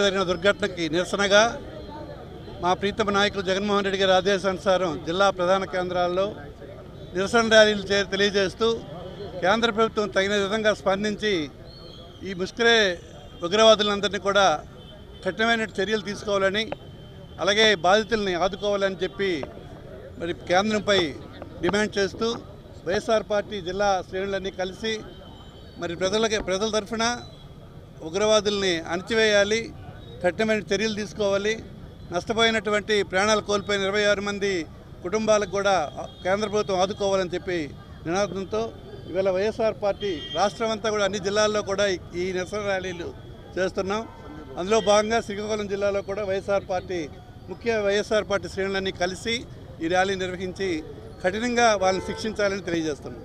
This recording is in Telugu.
జరిగిన దుర్ఘటనకి నిరసనగా మా ప్రీతమ నాయకులు జగన్మోహన్ రెడ్డి గారి ఆదేశానుసారం జిల్లా ప్రధాన కేంద్రాల్లో నిరసన ర్యాలీలు తెలియజేస్తూ కేంద్ర ప్రభుత్వం తగిన విధంగా స్పందించి ఈ ముష్కరే ఉగ్రవాదులందరినీ కూడా కఠినమైన చర్యలు తీసుకోవాలని, అలాగే బాధితుల్ని ఆదుకోవాలని చెప్పి మరి కేంద్రంపై డిమాండ్ చేస్తూ వైఎస్ఆర్ పార్టీ జిల్లా శ్రేణులన్నీ కలిసి మరి ప్రజల తరఫున ఉగ్రవాదుల్ని అణచివేయాలి, కఠినమైన చర్యలు తీసుకోవాలి, నష్టపోయినటువంటి ప్రాణాలు కోల్పోయిన 26 మంది కుటుంబాలకు కూడా కేంద్ర ప్రభుత్వం ఆదుకోవాలని చెప్పి నినాదంతో ఇవాళ వైఎస్ఆర్ పార్టీ రాష్ట్రం అంతా కూడా అన్ని జిల్లాల్లో కూడా ఈ నిరసన ర్యాలీలు చేస్తున్నాం. అందులో భాగంగా శ్రీకాకుళం జిల్లాలో కూడా వైఎస్ఆర్ పార్టీ శ్రేణులన్నీ కలిసి ఈ ర్యాలీ నిర్వహించి కఠినంగా వాళ్ళని శిక్షించాలని తెలియజేస్తున్నాం.